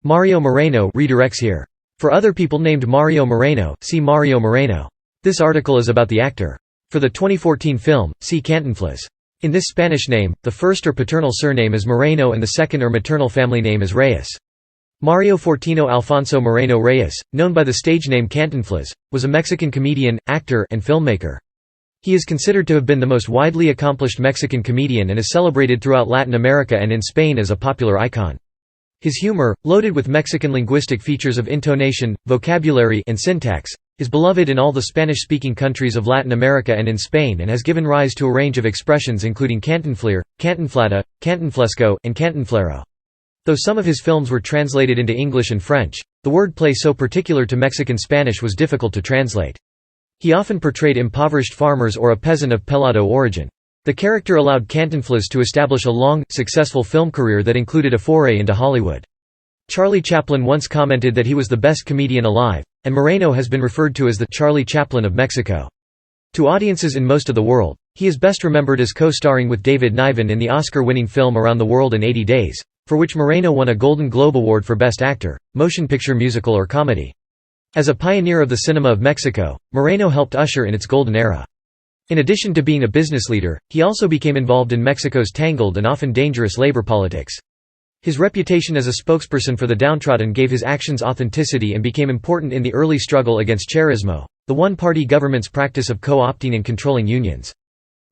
Mario Moreno redirects here. For other people named Mario Moreno, see Mario Moreno. This article is about the actor. For the 2014 film, see Cantinflas. In this Spanish name, the first or paternal surname is Moreno and the second or maternal family name is Reyes. Mario Fortino Alfonso Moreno Reyes, known by the stage name Cantinflas, was a Mexican comedian, actor, and filmmaker. He is considered to have been the most widely accomplished Mexican comedian and is celebrated throughout Latin America and in Spain as a popular icon. His humor, loaded with Mexican linguistic features of intonation, vocabulary, and syntax, is beloved in all the Spanish-speaking countries of Latin America and in Spain and has given rise to a range of expressions including cantinflear, cantinflada, cantinflesco, and cantinflero. Though some of his films were translated into English and French, the wordplay so particular to Mexican Spanish was difficult to translate. He often portrayed impoverished farmers or a peasant of Pelado origin. The character allowed Cantinflas to establish a long, successful film career that included a foray into Hollywood. Charlie Chaplin once commented that he was the best comedian alive, and Moreno has been referred to as the Charlie Chaplin of Mexico. To audiences in most of the world, he is best remembered as co-starring with David Niven in the Oscar-winning film Around the World in 80 Days, for which Moreno won a Golden Globe Award for Best Actor, Motion Picture Musical or Comedy. As a pioneer of the cinema of Mexico, Moreno helped usher in its golden era. In addition to being a business leader, he also became involved in Mexico's tangled and often dangerous labor politics. His reputation as a spokesperson for the downtrodden gave his actions authenticity and became important in the early struggle against charismo, the one-party government's practice of co-opting and controlling unions.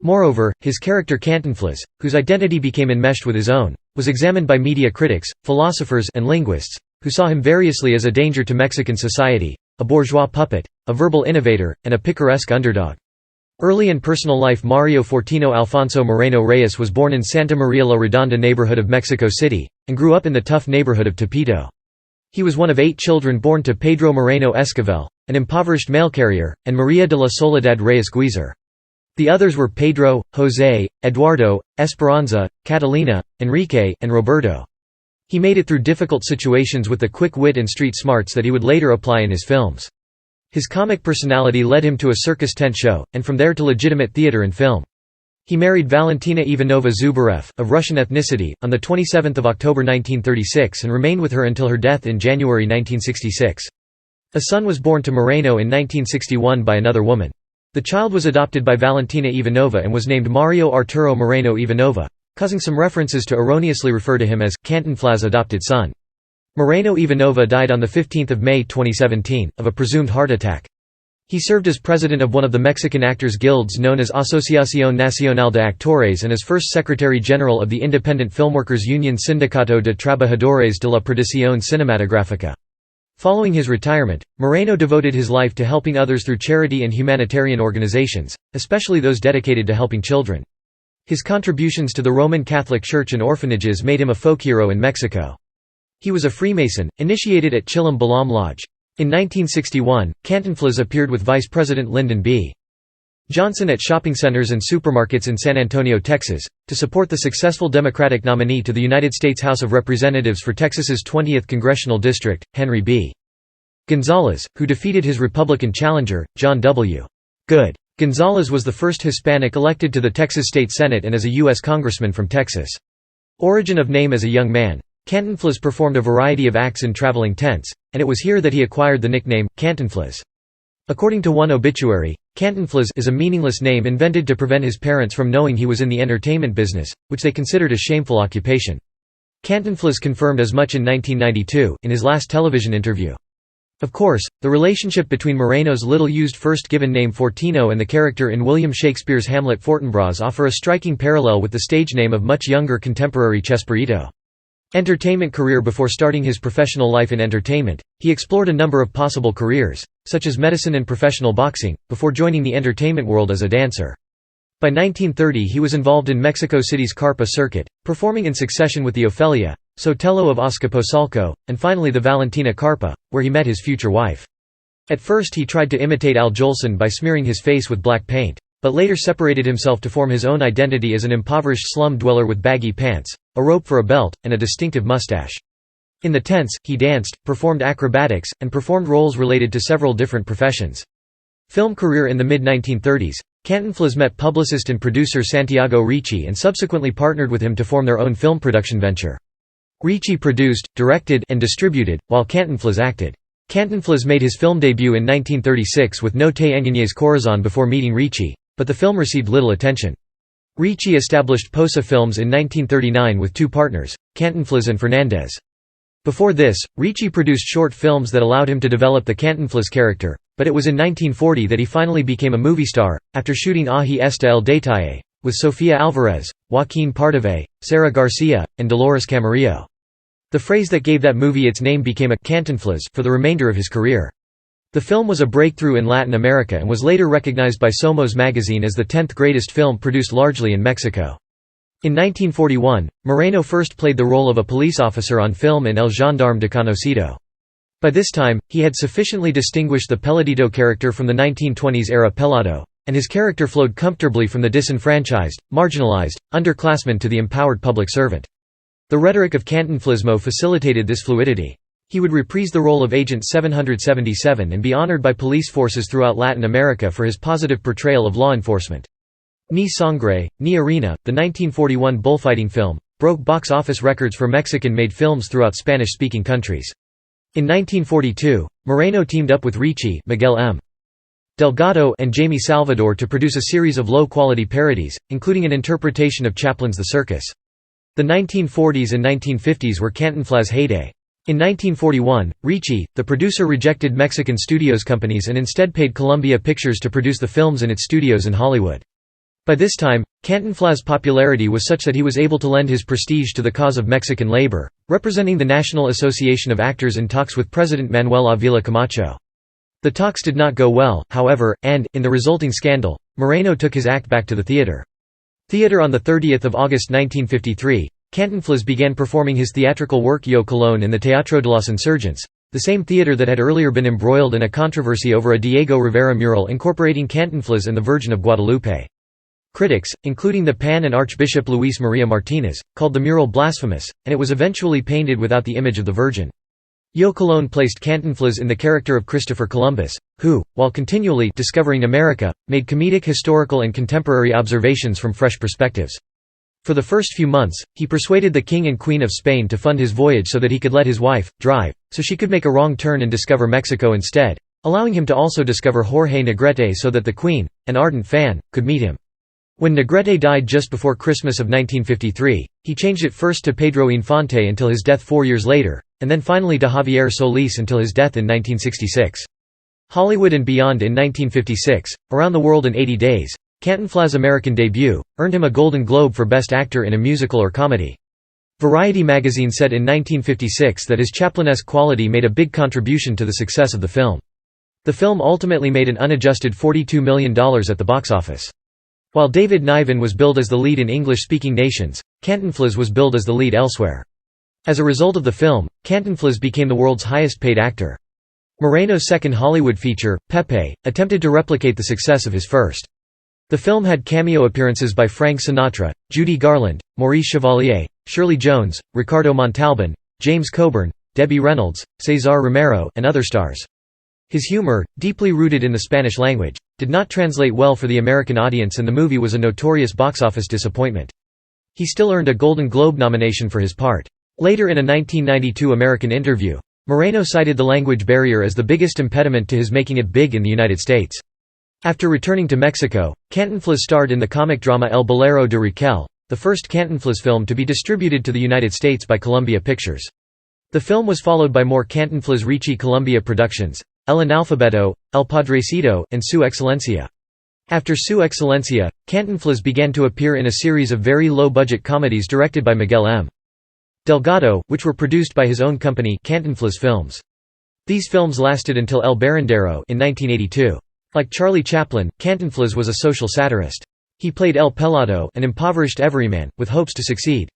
Moreover, his character Cantinflas, whose identity became enmeshed with his own, was examined by media critics, philosophers, and linguists, who saw him variously as a danger to Mexican society, a bourgeois puppet, a verbal innovator, and a picaresque underdog. Early in personal life, Mario Fortino Alfonso Moreno Reyes was born in Santa Maria la Redonda neighborhood of Mexico City, and grew up in the tough neighborhood of Tepito. He was one of 8 children born to Pedro Moreno Esquivel, an impoverished mail carrier, and Maria de la Soledad Reyes Guizar. The others were Pedro, José, Eduardo, Esperanza, Catalina, Enrique, and Roberto. He made it through difficult situations with the quick wit and street smarts that he would later apply in his films. His comic personality led him to a circus tent show, and from there to legitimate theater and film. He married Valentina Ivanova Zubarev, of Russian ethnicity, on 27 October 1936 and remained with her until her death in January 1966. A son was born to Moreno in 1961 by another woman. The child was adopted by Valentina Ivanova and was named Mario Arturo Moreno Ivanova, causing some references to erroneously refer to him as Cantinflas' adopted son. Moreno Ivanova died on 15 May 2017, of a presumed heart attack. He served as president of one of the Mexican actors' guilds known as Asociación Nacional de Actores and as first secretary-general of the independent filmworkers union Sindicato de Trabajadores de la Producción Cinematográfica. Following his retirement, Moreno devoted his life to helping others through charity and humanitarian organizations, especially those dedicated to helping children. His contributions to the Roman Catholic Church and orphanages made him a folk hero in Mexico. He was a Freemason, initiated at Chilam Balam Lodge. In 1961, Cantinflas appeared with Vice President Lyndon B. Johnson at shopping centers and supermarkets in San Antonio, Texas, to support the successful Democratic nominee to the United States House of Representatives for Texas's 20th Congressional District, Henry B. Gonzalez, who defeated his Republican challenger, John W. Good. Gonzalez was the first Hispanic elected to the Texas State Senate and as a U.S. Congressman from Texas. Origin of name: as a young man, Cantinflas performed a variety of acts in traveling tents, and it was here that he acquired the nickname, Cantinflas. According to one obituary, Cantinflas is a meaningless name invented to prevent his parents from knowing he was in the entertainment business, which they considered a shameful occupation. Cantinflas confirmed as much in 1992, in his last television interview. Of course, the relationship between Moreno's little-used first-given name Fortino and the character in William Shakespeare's Hamlet Fortinbras offer a striking parallel with the stage name of much younger contemporary Chespirito. Entertainment career: before starting his professional life in entertainment, he explored a number of possible careers, such as medicine and professional boxing, before joining the entertainment world as a dancer. By 1930 he was involved in Mexico City's Carpa circuit, performing in succession with the Ofelia, Sotelo of Azcapotzalco, and finally the Valentina Carpa, where he met his future wife. At first he tried to imitate Al Jolson by smearing his face with black paint, but later separated himself to form his own identity as an impoverished slum dweller with baggy pants, a rope for a belt, and a distinctive mustache. In the tents, he danced, performed acrobatics, and performed roles related to several different professions. Film career: in the mid-1930s, Cantinflas met publicist and producer Santiago Ricci and subsequently partnered with him to form their own film production venture. Ricci produced, directed, and distributed, while Cantinflas acted. Cantinflas made his film debut in 1936 with No te engañes corazón before meeting Ricci, but the film received little attention. Ricci established Posa Films in 1939 with two partners, Cantinflas and Fernandez. Before this, Ricci produced short films that allowed him to develop the Cantinflas character, but it was in 1940 that he finally became a movie star, after shooting Ahí está el detalle, with Sofía Álvarez, Joaquín Pardavé, Sara Garcia, and Dolores Camarillo. The phrase that gave that movie its name became a «Cantinflas» for the remainder of his career. The film was a breakthrough in Latin America and was later recognized by Somos magazine as the 10th greatest film produced largely in Mexico. In 1941, Moreno first played the role of a police officer on film in El Gendarme Desconocido. By this time, he had sufficiently distinguished the Peladito character from the 1920s-era Pelado, and his character flowed comfortably from the disenfranchised, marginalized, underclassman to the empowered public servant. The rhetoric of Cantinflismo facilitated this fluidity. He would reprise the role of Agent 777 and be honored by police forces throughout Latin America for his positive portrayal of law enforcement. Ni Sangre, Ni Arena, the 1941 bullfighting film, broke box office records for Mexican-made films throughout Spanish-speaking countries. In 1942, Moreno teamed up with Ricci, Miguel M. Delgado, and Jamie Salvador to produce a series of low-quality parodies, including an interpretation of Chaplin's The Circus. The 1940s and 1950s were Cantinflas' heyday. In 1941, Ricci, the producer, rejected Mexican studios companies and instead paid Columbia Pictures to produce the films in its studios in Hollywood. By this time, Cantinflas' popularity was such that he was able to lend his prestige to the cause of Mexican labor, representing the National Association of Actors in talks with President Manuel Avila Camacho. The talks did not go well, however, and, in the resulting scandal, Moreno took his act back to the theater. On 30 August 1953, Cantinflas began performing his theatrical work Yo Colón in the Teatro de los Insurgentes, the same theater that had earlier been embroiled in a controversy over a Diego Rivera mural incorporating Cantinflas and the Virgin of Guadalupe. Critics, including the Pan and Archbishop Luis Maria Martinez, called the mural blasphemous, and it was eventually painted without the image of the Virgin. Yo Colón placed Cantinflas in the character of Christopher Columbus, who, while continually discovering America, made comedic historical and contemporary observations from fresh perspectives. For the first few months, he persuaded the King and Queen of Spain to fund his voyage so that he could let his wife drive, so she could make a wrong turn and discover Mexico instead, allowing him to also discover Jorge Negrete so that the Queen, an ardent fan, could meet him. When Negrete died just before Christmas of 1953, he changed it first to Pedro Infante until his death 4 years later, and then finally to Javier Solís until his death in 1966. Hollywood and Beyond in 1956, Around the World in 80 Days, Cantinflas' American debut, earned him a Golden Globe for Best Actor in a Musical or Comedy. Variety magazine said in 1956 that his Chaplinesque quality made a big contribution to the success of the film. The film ultimately made an unadjusted $42 million at the box office. While David Niven was billed as the lead in English-speaking nations, Cantinflas was billed as the lead elsewhere. As a result of the film, Cantinflas became the world's highest-paid actor. Moreno's second Hollywood feature, Pepe, attempted to replicate the success of his first. The film had cameo appearances by Frank Sinatra, Judy Garland, Maurice Chevalier, Shirley Jones, Ricardo Montalban, James Coburn, Debbie Reynolds, Cesar Romero, and other stars. His humor, deeply rooted in the Spanish language, did not translate well for the American audience, and the movie was a notorious box office disappointment. He still earned a Golden Globe nomination for his part. Later, in a 1992 American interview, Moreno cited the language barrier as the biggest impediment to his making it big in the United States. After returning to Mexico, Cantinflas starred in the comic drama El Bolero de Raquel, the first Cantinflas film to be distributed to the United States by Columbia Pictures. The film was followed by more Cantinflas Ricci Columbia productions, El Analfabeto, El Padrecito, and Su Excelencia. After Su Excelencia, Cantinflas began to appear in a series of very low-budget comedies directed by Miguel M. Delgado, which were produced by his own company, Cantinflas Films. These films lasted until El Barrendero in 1982. Like Charlie Chaplin, Cantinflas was a social satirist. He played El Pelado, an impoverished everyman, with hopes to succeed.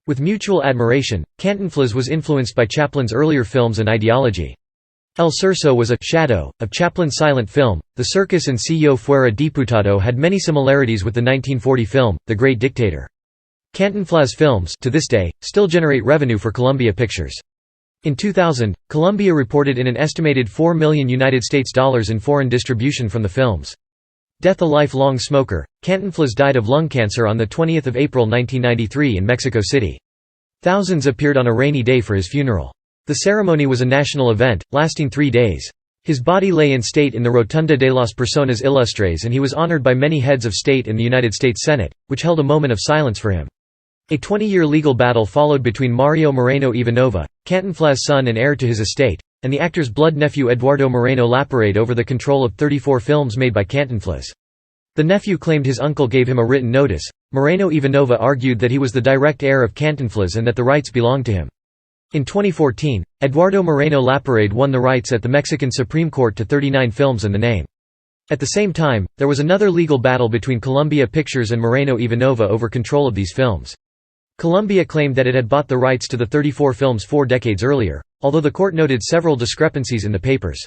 With mutual admiration, Cantinflas was influenced by Chaplin's earlier films and ideology. El Cerso was a «shadow» of Chaplin's silent film. The Circus and Si Yo Fuera Diputado had many similarities with the 1940 film, The Great Dictator. Cantinflas films, to this day, still generate revenue for Columbia Pictures. In 2000, Columbia reported in an estimated $4 million in foreign distribution from the films. Death a lifelong smoker, Cantinflas died of lung cancer on 20 April 1993 in Mexico City. Thousands appeared on a rainy day for his funeral. The ceremony was a national event, lasting 3 days. His body lay in state in the Rotunda de las Personas Ilustres, and he was honored by many heads of state and the United States Senate, which held a moment of silence for him. A 20-year legal battle followed between Mario Moreno Ivanova, Cantinflas' son and heir to his estate, and the actor's blood nephew Eduardo Moreno Laparade over the control of 34 films made by Cantinflas. The nephew claimed his uncle gave him a written notice. Moreno Ivanova argued that he was the direct heir of Cantinflas and that the rights belonged to him. In 2014, Eduardo Moreno Laparade won the rights at the Mexican Supreme Court to 39 films and the name. At the same time, there was another legal battle between Columbia Pictures and Moreno Ivanova over control of these films. Columbia claimed that it had bought the rights to the 34 films 4 decades earlier, although the court noted several discrepancies in the papers.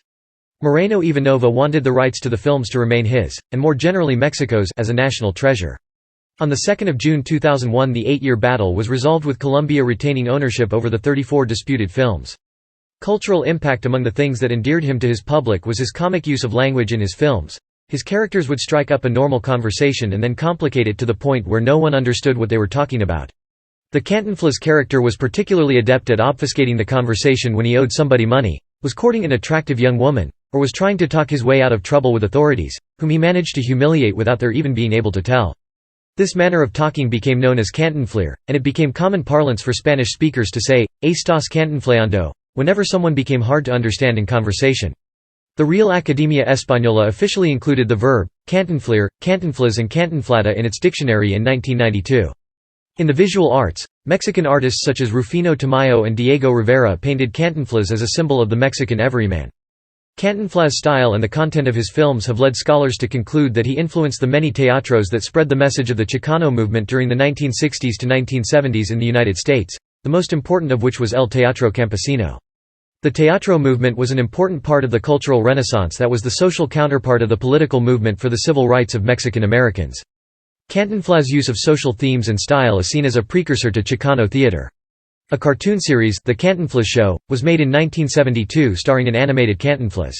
Moreno Ivanova wanted the rights to the films to remain his, and more generally Mexico's, as a national treasure. On 2 June 2001 the 8-year battle was resolved with Columbia retaining ownership over the 34 disputed films. Cultural impact: among the things that endeared him to his public was his comic use of language in his films. His characters would strike up a normal conversation and then complicate it to the point where no one understood what they were talking about. The Cantinflas character was particularly adept at obfuscating the conversation when he owed somebody money, was courting an attractive young woman, or was trying to talk his way out of trouble with authorities, whom he managed to humiliate without their even being able to tell. This manner of talking became known as cantinflear, and it became common parlance for Spanish speakers to say, "Estás cantinfleando," whenever someone became hard to understand in conversation. The Real Academia Española officially included the verb, cantinflear, cantinflas and cantinflada in its dictionary in 1992. In the visual arts, Mexican artists such as Rufino Tamayo and Diego Rivera painted Cantinflas as a symbol of the Mexican everyman. Cantinflas' style and the content of his films have led scholars to conclude that he influenced the many teatros that spread the message of the Chicano movement during the 1960s to 1970s in the United States, the most important of which was El Teatro Campesino. The teatro movement was an important part of the cultural renaissance that was the social counterpart of the political movement for the civil rights of Mexican Americans. Cantinflas' use of social themes and style is seen as a precursor to Chicano theater. A cartoon series, The Cantinflas Show, was made in 1972 starring an animated Cantinflas.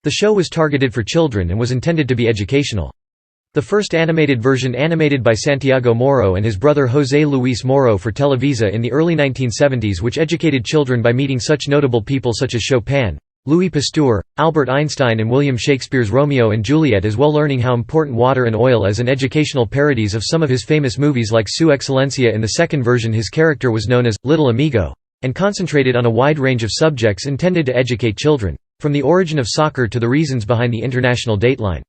The show was targeted for children and was intended to be educational. The first animated version, animated by Santiago Moro and his brother José Luis Moro for Televisa in the early 1970s, which educated children by meeting such notable people such as Chopin, Louis Pasteur, Albert Einstein and William Shakespeare's Romeo and Juliet, as well learning how important water and oil as an educational parodies of some of his famous movies like Su Excelencia. In the second version his character was known as Little Amigo, and concentrated on a wide range of subjects intended to educate children, from the origin of soccer to the reasons behind the international dateline.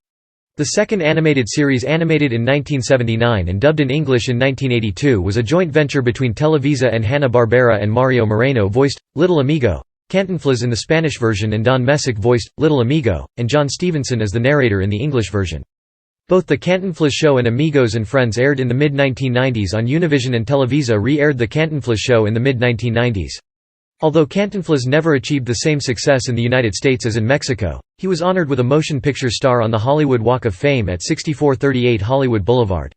The second animated series, animated in 1979 and dubbed in English in 1982, was a joint venture between Televisa and Hanna-Barbera, and Mario Moreno voiced Little Amigo, Cantinflas in the Spanish version, and Don Messick voiced Little Amigo, and John Stevenson as the narrator in the English version. Both The Cantinflas Show and Amigos and Friends aired in the mid-1990s on Univision, and Televisa re-aired The Cantinflas Show in the mid-1990s. Although Cantinflas never achieved the same success in the United States as in Mexico, he was honored with a motion picture star on the Hollywood Walk of Fame at 6438 Hollywood Boulevard.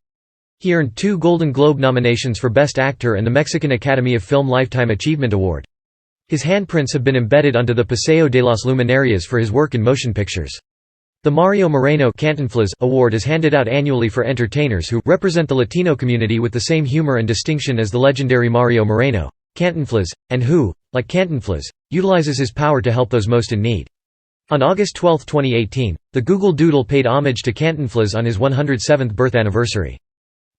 He earned 2 Golden Globe nominations for Best Actor and the Mexican Academy of Film Lifetime Achievement Award. His handprints have been embedded onto the Paseo de las Luminarias for his work in motion pictures. The Mario Moreno Cantinflas Award is handed out annually for entertainers who represent the Latino community with the same humor and distinction as the legendary Mario Moreno Cantinflas, and who, like Cantinflas, utilizes his power to help those most in need. On August 12, 2018, the Google Doodle paid homage to Cantinflas on his 107th birth anniversary.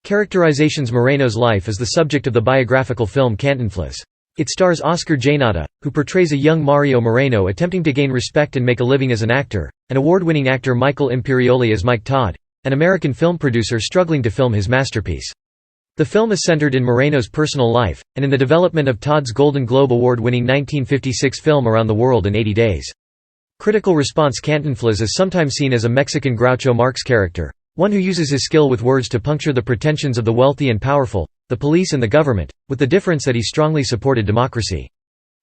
Characterizations: Moreno's life is the subject of the biographical film Cantinflas. It stars Oscar Jaenada, who portrays a young Mario Moreno attempting to gain respect and make a living as an actor, and award-winning actor Michael Imperioli as Mike Todd, an American film producer struggling to film his masterpiece. The film is centered in Moreno's personal life, and in the development of Todd's Golden Globe Award-winning 1956 film Around the World in 80 Days. Critical response: Cantinflas is sometimes seen as a Mexican Groucho Marx character, one who uses his skill with words to puncture the pretensions of the wealthy and powerful, the police and the government, with the difference that he strongly supported democracy.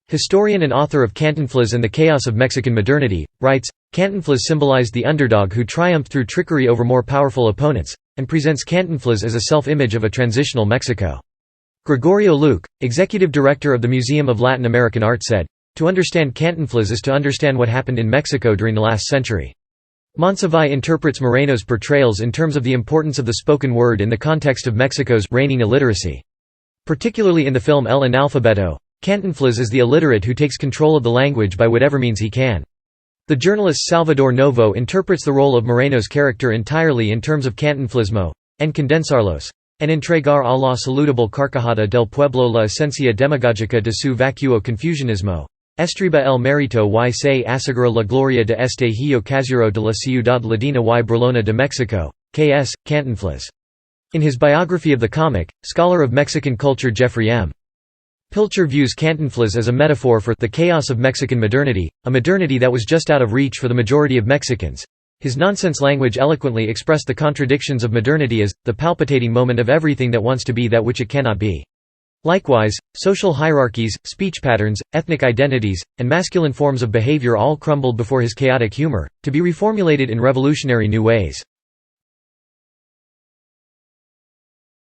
Historian and author of Cantinflas and the Chaos of Mexican Modernity, writes, Cantinflas symbolized the underdog who triumphed through trickery over more powerful opponents, and presents Cantinflas as a self-image of a transitional Mexico. Gregorio Luque, executive director of the Museum of Latin American Art, said, "To understand Cantinflas is to understand what happened in Mexico during the last century." Monsiváis interprets Moreno's portrayals in terms of the importance of the spoken word in the context of Mexico's reigning illiteracy. Particularly in the film El Analfabeto, Cantinflas is the illiterate who takes control of the language by whatever means he can. The journalist Salvador Novo interprets the role of Moreno's character entirely in terms of cantinflismo, en condensarlos, en entregar a la saludable carcajada del pueblo la esencia demagogica de su vacuo confusionismo. Estriba el mérito y se asegura la gloria de este hijo casero de la ciudad ladina y burlona de Mexico, K.S. Cantinflas. In his biography of the comic, scholar of Mexican culture Jeffrey M. Pilcher views Cantinflas as a metaphor for the chaos of Mexican modernity, a modernity that was just out of reach for the majority of Mexicans. His nonsense language eloquently expressed the contradictions of modernity as the palpitating moment of everything that wants to be that which it cannot be. Likewise, social hierarchies, speech patterns, ethnic identities, and masculine forms of behavior all crumbled before his chaotic humor, to be reformulated in revolutionary new ways.